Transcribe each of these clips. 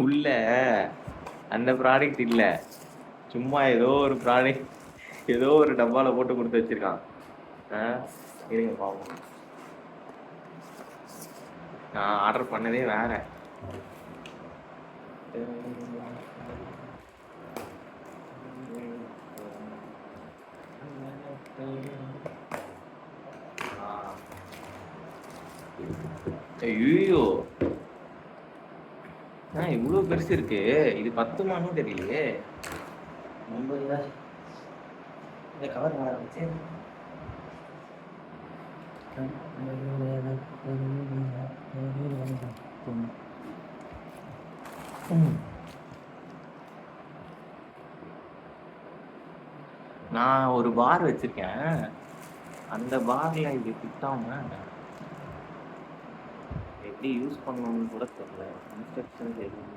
உள்ள அந்த ப்ராடக்ட் இல்ல, சும்மா ஏதோ ஒரு ப்ராடக்ட் ஏதோ ஒரு டப்பால போட்டு கொடுத்து வச்சிருக்கான். இருங்க பாப்போம். நான் ஆர்டர் பண்ணதே வேற. ஐயோ, இவ்வளவு பெருசு இருக்கு. இது 10 தெரியலையே. இந்த கவர் நான் ஒரு பார் வச்சிருக்கேன். அந்த பார்ல இது கிட்டாம எப்படி யூஸ் பண்ணணும்னு கூட தெரியல. இன்ஸ்ட்ரக்ஷன்ஸ் எதுவும்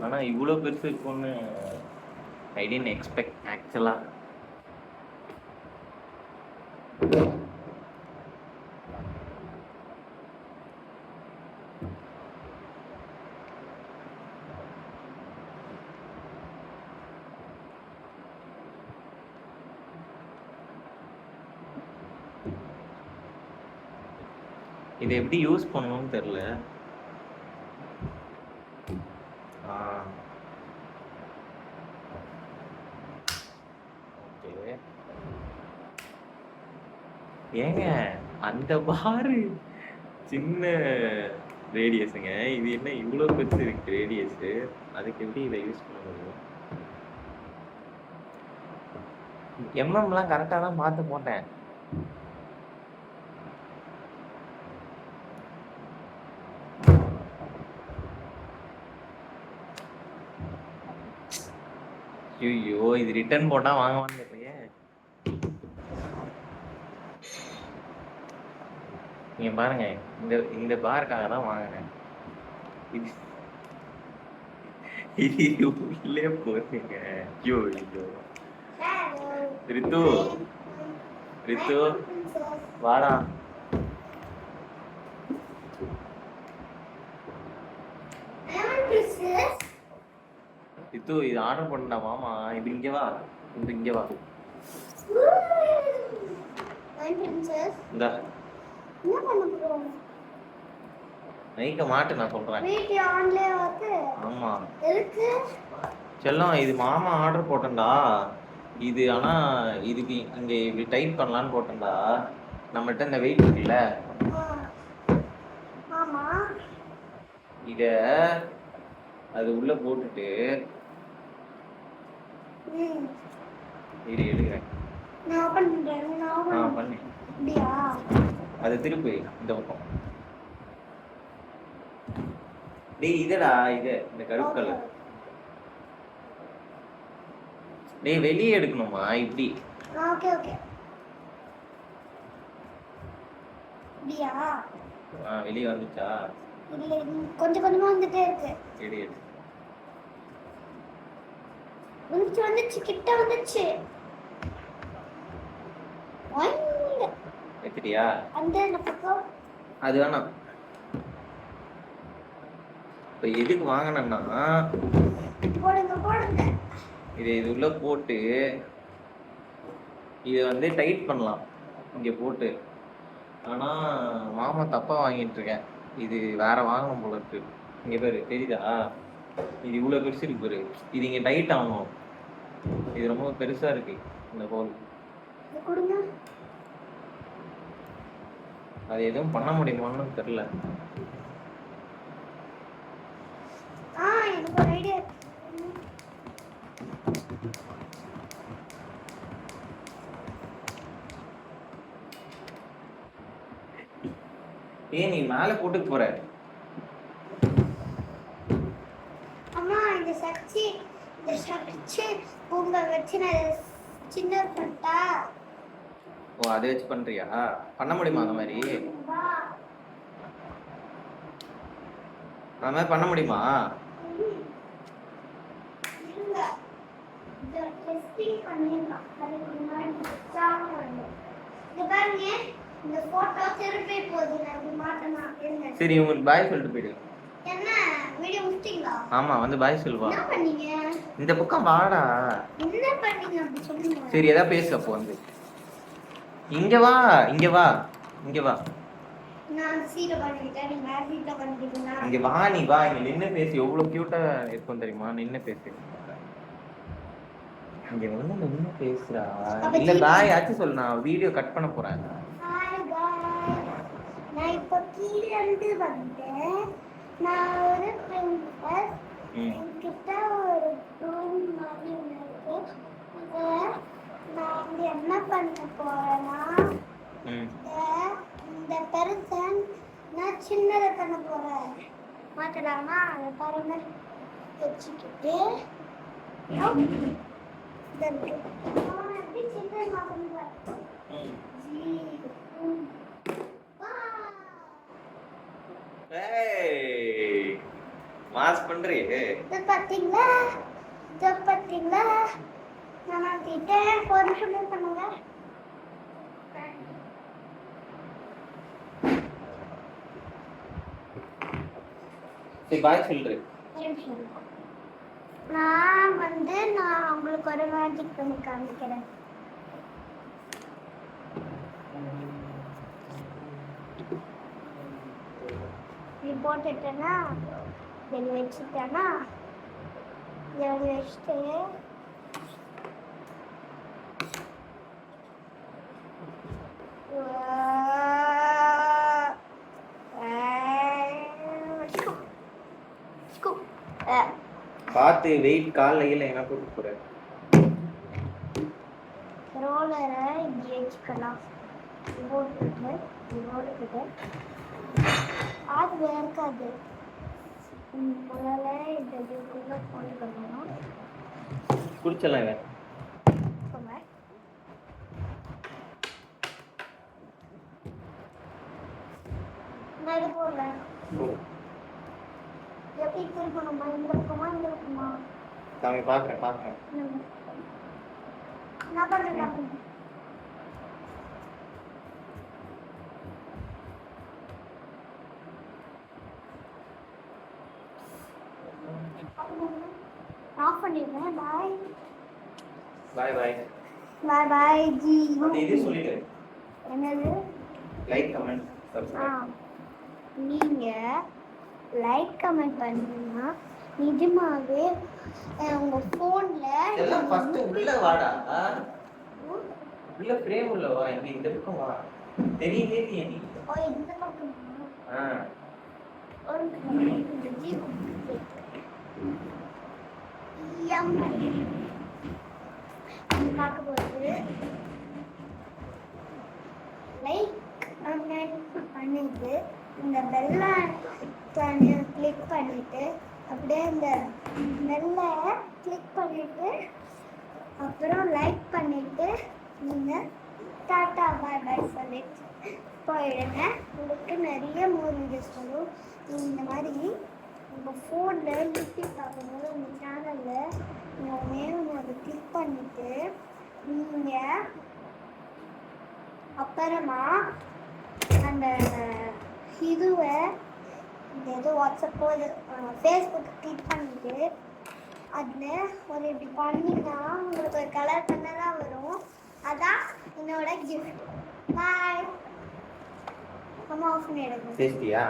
ஆனா இவ்வளவு பெருசு இருக்கும்னு ஐ டிடன்ட் எக்ஸ்பெக்ட் ஆக்சுவலா. இதை எப்படி யூஸ் பண்ணணும்னு தெரியல. ஏங்க அந்த பாரு சின்ன ரேடியஸுங்க, இது என்ன இவ்வளவு பெருசு இருக்கு ரேடியஸ். அதுக்கு எப்படி இதை யூஸ் பண்ண முடியும்? எம்எம்லாம் கரெக்டா தான் பார்த்து போட்டேன். ஐயோ, இது ரிட்டர்ன் போட்டா வாங்குவான்னு தெரியலையே. நீங்க பாருங்க, இந்த பாருக்காக தான் வாங்கினேன். இது உள்ளே போறீங்க. ஐயோ ஐயோ. ரித்து ரித்து வாடா. ரித்து, இது ஆர்டர் பண்ணா மாமா. இது இங்க வா, இது இங்க வா. இந்தா நைக்க மாட்டு, நான் சொல்றேன். ஆமா செல்லம், இது மாமா ஆர்டர் போட்டேன்டா. இது ஆனா இதுக்கு இங்க இப்படி டைட் பண்ணலான்னு போட்டேன்டா. நம்மகிட்ட இந்த வெயிட் இருக்குல்ல, இத அது உள்ள போட்டுட்டு இது எடுக்கிறேன். பண்ணு. அது திருப்பி இந்த பக்கம். டேய் இதடா, இது இந்த கருப்பு கலர். டேய் வெளியே எடுக்கணுமா இப்படி? Okay okay. அப்படியா? வெளியே வந்துச்சா? இல்ல, கொஞ்சம் கொஞ்சமா வந்துட்டே இருக்கு. எடு எடு. வந்துச்சு கிட்ட வந்துச்சு. எடுத்தியா? அந்த பக்கம் அது வேணாம். இப்ப எதுக்கு வாங்கினேன்னா, போடுங்க இது உள்ள போட்டு இதை வந்து டைட் பண்ணலாம் இங்க போட்டு. ஆனா மாமா தப்பா வாங்கிட்டு இருக்கேன். இது வேற வாங்கணும் போல இருக்கு. இங்க பேரு தெரியுதா? இது இவ்வளவு பெருசு இருக்கு பாரு. இது இங்க டைட் ஆகணும். இது ரொம்ப பெருசா இருக்கு இந்த ஹோல். அது எதுவும் பண்ண முடியுமான்னு தெரியல. ஏன் நீ மேல போட்டு போற? அம்மா இந்த சச்சி உங்க வச்சு சின்ன பண்ணா. ஓ, அதை வச்சு பண்றியா? பண்ண முடியுமா அந்த மாதிரி? அந்த மாதிரி பண்ண முடியுமா? இந்த போட்டோ திருப்பி போகுது நான் மாட்டேனா என்ன சரி உங்களுக்கு பாய் சொல்லிட்டு போயிடு. என்ன வீடியோ முடிச்சிட்டீங்களா? ஆமா வந்து பாய் சொல்லுவா. என்ன பண்ணீங்க? இந்த பக்கம் வாடா. என்ன பண்ணீங்க அப்படி சொல்லுங்க. சரி ஏதா பேசு அப்போ வந்து. இங்க வா இங்க வா இங்க வா. நான் சீட பண்ணிட்டேன் நீங்க சீட பண்ணிட்டீங்களா? இங்க வா நீ வா இங்க நின்னு பேசு எவ்வளவு கியூட்டா இருக்கும் தெரியுமா நின்னு பேசு. இங்க வந்து நின்னு பேசுறா. இல்ல பாய் ஆச்சு சொல்லு நான் வீடியோ கட் பண்ண போறேன். Hi bye. நான் இப்ப கீழ இருந்து வந்தேன். நான் ஒரு பிரின்சஸ். என்கிட்ட ஒரு ரூம் மாதிரி இருக்கு. நான் இங்க என்ன பண்ண போறேன்னா இந்த பெருசன் நான் சின்னதை பண்ண போறேன். மாத்தலாமா? அதை பாருங்க வச்சுக்கிட்டு மாஸ் பண்றீ பாத்தீங்களா பாத்தீங்களா நான் மாத்திட்டேன். ஒரு நிமிஷம் பண்ணுங்க. சரி பாய் சொல்றேன். நான் உங்களுக்கு ஒரு மேஜிக் பண்ணி காமிக்கிறேன். நீ போட்டுட்டேன்னா இதில் வச்சுட்டேன்னா இதில் வச்சுட்டு பார்த்து வெயிட் கால்ல இல்ல என்ன போட்டு போற ரோலரை இப்படி வச்சுக்கலாம். போட்டுக்கிட்டு அது வேர்க்காது. முதல்ல இந்த இதுக்குள்ள போட்டுக்கணும். குடிச்சலாம் இவன் நான் இது போடுறேன். எப்படி திருப்பணுமா? இந்த பக்கமா இந்த பக்கமா? சாமி பாக்குறேன் நான் பண்றேன். ஆஃப் பண்ணிடுறேன். பாய் பாய் பாய் பாய் பாய் ஜி. இது சொல்லிடு. என்னது? Like comment subscribe. நீங்க லைக் கமெண்ட் பண்ணீங்கன்னா நிஜமாவே உங்க போன்ல எல்லாம் ஃபர்ஸ்ட் உள்ள வாடா. உள்ள ஃப்ரேம் உள்ள வா. இந்த பக்கம் வா. தெரியவே நீ. ஓ இந்த பக்கம். ஒரு இந்த ஜி பார்க்க போகுது. லைக் பண்ணிட்டு இந்த பெல் ஐகானை கிளிக் பண்ணிட்டு அப்படியே இந்த பெல்லை கிளிக் பண்ணிட்டு அப்புறம் லைக் பண்ணிட்டு நீங்கள் டாட்டா பாய் பாய் சொல்லிட்டு போயிடுங்க. உங்களுக்கு நிறைய மூவி வீடியோஸ் வரும். இந்த மாதிரி உங்கள் ஃபோனில் யூடியூப் பார்க்கும்போது உங்கள் சேனலில் நீங்கள் நேம் அதை கிளிக் பண்ணிவிட்டு நீங்கள் அப்புறமா அந்த இதுவை ஏதோ வாட்ஸ்அப்போ ஃபேஸ்புக் கிளிக் பண்ணிவிட்டு அதில் ஒரு இப்படி பண்ணிங்கன்னா உங்களுக்கு ஒரு கலர் கலராக வரும். அதான் என்னோட கிஃப்ட். பாய். அம்மா ஆஃப் பண்ணிடுங்க. சேஸ்டியா?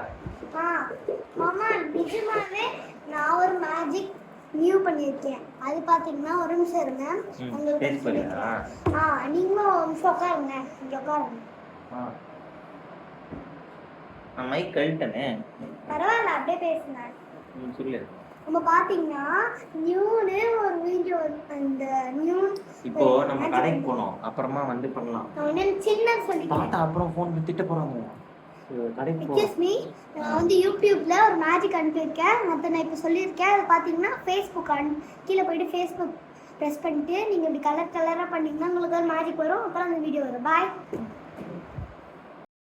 மாமா நிஜமாவே நான் ஒரு மேஜிக் நியூ பண்ணியிருக்கேன். அது பார்த்தீங்கன்னா ஒரு நிமிஷம் இருங்க. உங்களுக்கு நீங்களும் ஒரு நிமிஷம் உட்காருங்க. இங்கே உட்காருங்க. நான் மைக் கழட்டனே. பரவாயில்ல அப்படியே பேசுங்க. சொல்லு. நம்ம பார்த்தீங்கன்னா நியூன்னு ஒரு வீடியோ அந்த நியூ இப்போ நம்ம கடைக்கு போனோம். அப்புறமா வந்து பண்ணலாம். நான் சின்ன சொல்லி தாத்தா அப்புறம் ஃபோன் திட்ட போறாங்க. கடைக்கு போ. Excuse me. நான் வந்து யூடியூப்ல ஒரு மேஜிக் அனுப்பியிருக்கேன். அதை நான் இப்போ சொல்லியிருக்கேன். அது பார்த்தீங்கன்னா ஃபேஸ்புக் கீழே போயிட்டு ஃபேஸ்புக் ப்ரெஸ் பண்ணிட்டு நீங்கள் இப்படி கலர் கலராக பண்ணிங்கன்னா உங்களுக்கு ஒரு மேஜிக் வரும். அப்புறம் அந்த வீடியோ வரும். பாய்.